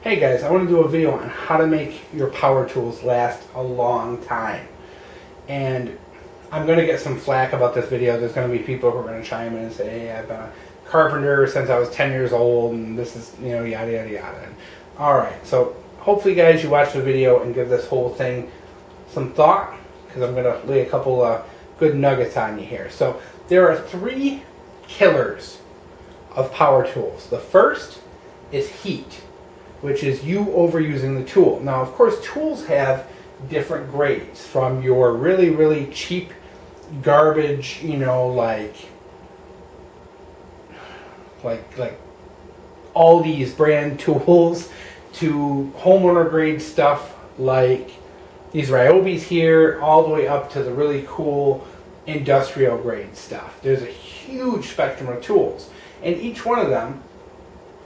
Hey guys, I want to do a video on how to make your power tools last a long time. And I'm going to get some flack about this video. There's going to be people who are going to chime in and say, hey, I've been a carpenter since I was 10 years old and this is, yada, yada, yada. Alright, so hopefully guys you watch the video and give this whole thing some thought, because I'm going to lay a couple good nuggets on you here. So there are three killers of power tools. The first is heat, which is you overusing the tool. Now, of course, tools have different grades, from your really, really cheap garbage, like Aldi's brand tools, to homeowner grade stuff like these Ryobis here, all the way up to the really cool industrial grade stuff. There's a huge spectrum of tools, and each one of them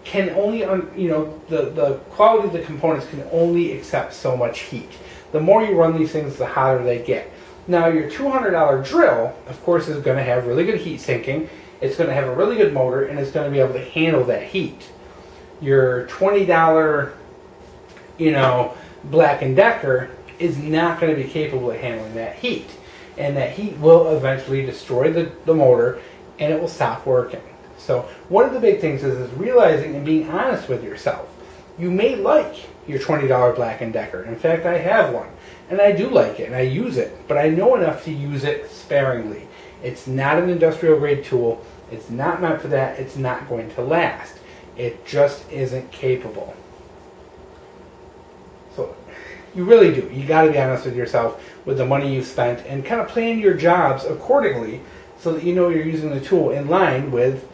can only, the quality of the components can only accept so much heat. The more you run these things, the hotter they get. Now, your $200 drill, of course, is going to have really good heat sinking. It's going to have a really good motor, and it's going to be able to handle that heat. Your $20, Black & Decker is not going to be capable of handling that heat. And that heat will eventually destroy the motor, and it will stop working. So one of the big things is realizing and being honest with yourself. You may like your $20 Black & Decker. In fact, I have one, and I do like it, and I use it, but I know enough to use it sparingly. It's not an industrial grade tool. It's not meant for that. It's not going to last. It just isn't capable. So you really do. You got to be honest with yourself with the money you've spent and kind of plan your jobs accordingly so that you know you're using the tool in line with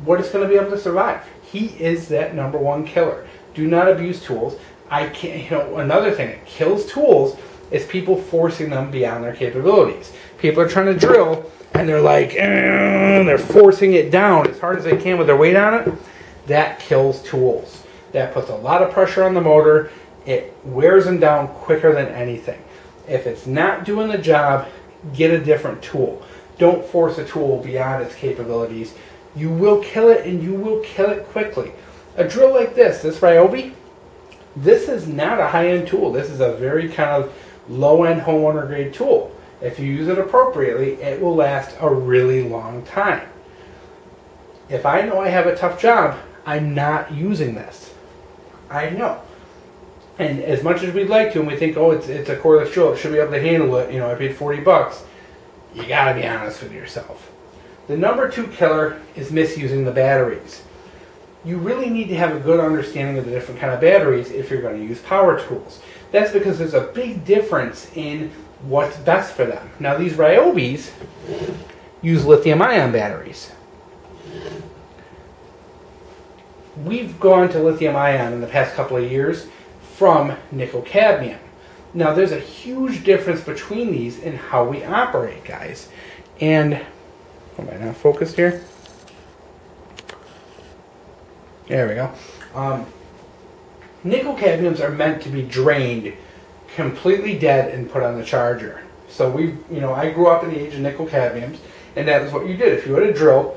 what it's going to be able to survive. Heat is that #1 killer. Do not abuse tools. I can't, another thing that kills tools is people forcing them beyond their capabilities. People are trying to drill and they're like, they're forcing it down as hard as they can with their weight on it. That kills tools. That puts a lot of pressure on the motor. It wears them down quicker than anything. If it's not doing the job, get a different tool. Don't force a tool beyond its capabilities. You will kill it, and you will kill it quickly. A drill like this Ryobi, this is not a high-end tool. This is a very kind of low-end homeowner grade tool. If you use it appropriately, it will last a really long time. If I know I have a tough job, I'm not using this. I know. And as much as we'd like to, and we think, oh, it's a cordless drill, it should be able to handle it, I paid 40 bucks. You gotta be honest with yourself. The #2 killer is misusing the batteries. You really need to have a good understanding of the different kind of batteries if you're going to use power tools. That's because there's a big difference in what's best for them. Now, these Ryobis use lithium-ion batteries. We've gone to lithium-ion in the past couple of years from nickel-cadmium. Now, there's a huge difference between these in how we operate, guys. And am I not focused here? There we go. Nickel-cadmiums are meant to be drained completely dead and put on the charger. So I grew up in the age of nickel-cadmiums, and that is what you did. If you had a drill,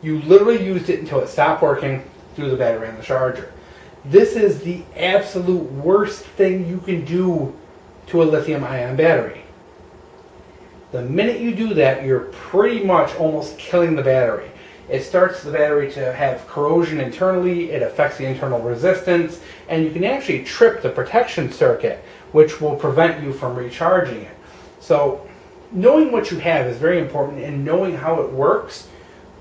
you literally used it until it stopped working, threw the battery on the charger. This is the absolute worst thing you can do to a lithium-ion battery. The minute you do that, you're pretty much almost killing the battery. It starts the battery to have corrosion internally, it affects the internal resistance, and you can actually trip the protection circuit, which will prevent you from recharging it. So knowing what you have is very important, and knowing how it works,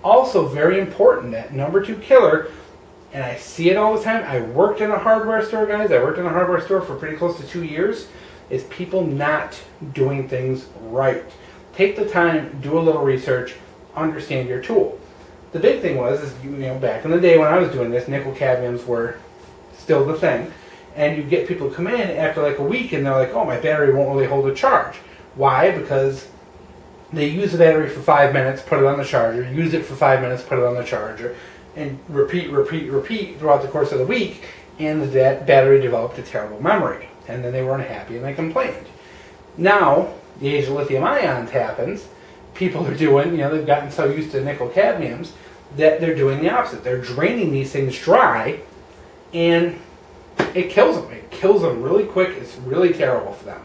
also very important. That #2 killer, and I see it all the time. I worked in a hardware store, guys. I worked in a hardware store for pretty close to 2 years, is people not doing things right. Take the time, do a little research, understand your tool. The big thing was, back in the day when I was doing this, nickel-cadmiums were still the thing. And you get people come in after like a week and they're like, oh, my battery won't really hold a charge. Why? Because they use the battery for 5 minutes, put it on the charger, use it for 5 minutes, put it on the charger, and repeat throughout the course of the week, and that battery developed a terrible memory. And then they were unhappy and they complained. Now, the age of lithium ions happens, people are doing, they've gotten so used to nickel cadmiums that they're doing the opposite. They're draining these things dry, and it kills them. It kills them really quick. It's really terrible for them.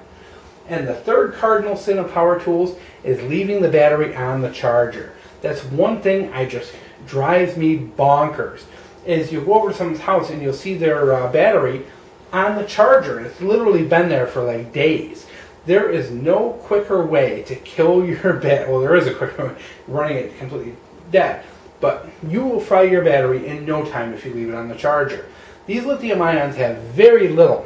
And the third cardinal sin of power tools is leaving the battery on the charger. That's one thing I just drives me bonkers. Is you go over to someone's house and you'll see their battery on the charger, and it's literally been there for like days. There is no quicker way to kill your battery. Well, there is a quicker way, running it completely dead. But you will fry your battery in no time if you leave it on the charger. These lithium ions have very little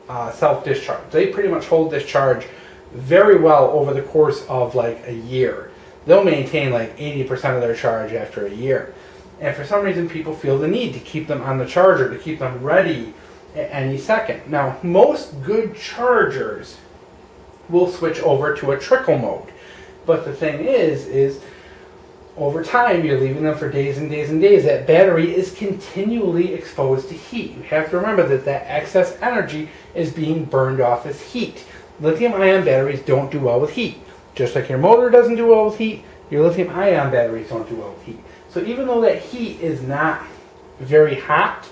self-discharge. They pretty much hold this charge very well over the course of like a year. They'll maintain like 80% of their charge after a year. And for some reason people feel the need to keep them on the charger, to keep them ready at any second. Now, most good chargers will switch over to a trickle mode. But the thing is over time, you're leaving them for days and days and days. That battery is continually exposed to heat. You have to remember that that excess energy is being burned off as heat. Lithium-ion batteries don't do well with heat. Just like your motor doesn't do well with heat, your lithium-ion batteries don't do well with heat. So even though that heat is not very hot,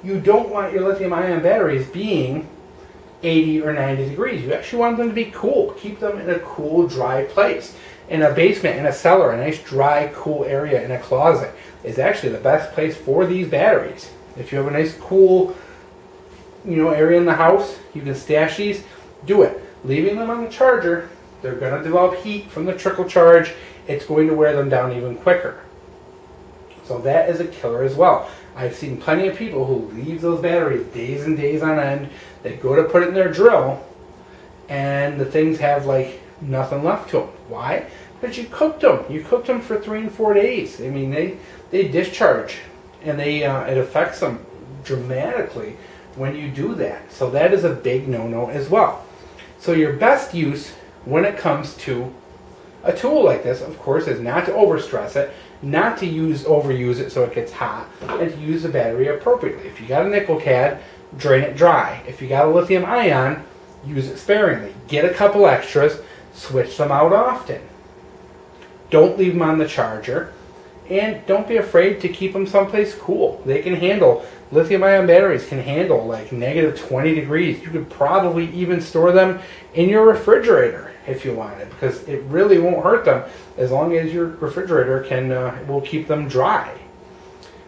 you don't want your lithium-ion batteries being 80 or 90 degrees. You actually want them to be cool. Keep them in a cool, dry place. In a basement, in a cellar, a nice dry, cool area in a closet is actually the best place for these batteries. If you have a nice, cool, area in the house, you can stash these, do it. Leaving them on the charger, they're going to develop heat from the trickle charge. It's going to wear them down even quicker. So that is a killer as well. I've seen plenty of people who leave those batteries days and days on end. They go to put it in their drill, and the things have like nothing left to them. Why? Because you cooked them. You cooked them for 3 and 4 days. I mean, they discharge, and it affects them dramatically when you do that. So that is a big no-no as well. So your best use when it comes to a tool like this, of course, is not to overstress it, not to overuse it so it gets hot, and to use the battery appropriately. If you got a Ni-Cad, drain it dry. If you got a lithium ion, use it sparingly. Get a couple extras, switch them out often. Don't leave them on the charger, and don't be afraid to keep them someplace cool. They can handle, lithium-ion batteries can handle like negative 20 degrees. You could probably even store them in your refrigerator if you wanted, because it really won't hurt them as long as your refrigerator will keep them dry.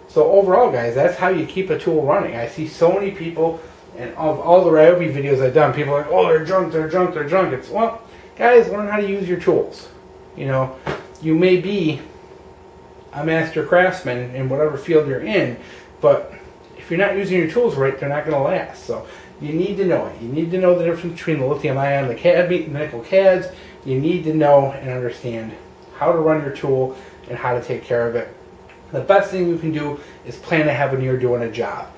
So overall, guys, that's how you keep a tool running. I see so many people, and of all the Ryobi videos I've done, people are like, oh, they're junk, they're junk, they're junk. It's, well, guys, learn how to use your tools. You may be a master craftsman in whatever field you're in, but if you're not using your tools right, they're not going to last. So you need to know it. You need to know the difference between the lithium-ion and the cadmium, the Ni-Cads. You need to know and understand how to run your tool and how to take care of it. The best thing you can do is plan ahead when you're doing a job.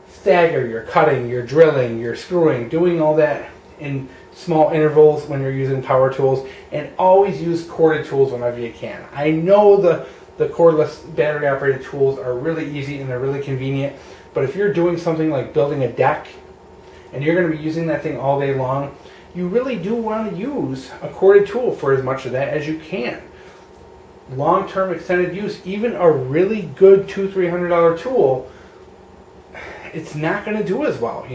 Stagger your cutting, your drilling, your screwing, doing all that in small intervals when you're using power tools, and always use corded tools whenever you can. I know the cordless battery operated tools are really easy and they're really convenient, but if you're doing something like building a deck and you're going to be using that thing all day long, you really do want to use a corded tool for as much of that as you can. Long-term extended use, even a really good $200-300 tool, it's not going to do as well.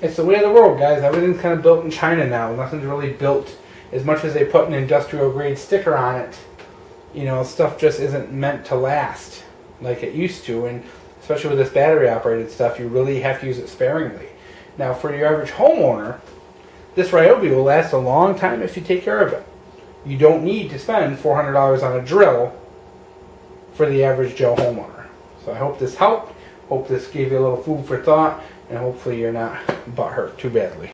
It's the way of the world, guys. Everything's kind of built in China now. Nothing's really built as much as they put an industrial grade sticker on it. Stuff just isn't meant to last like it used to, and especially with this battery operated stuff, you really have to use it sparingly. Now, for your average homeowner, this Ryobi will last a long time if you take care of it. You don't need to spend $400 on a drill for the average Joe homeowner. So I hope this helped. Hope this gave you a little food for thought, and hopefully you're not butthurt too badly.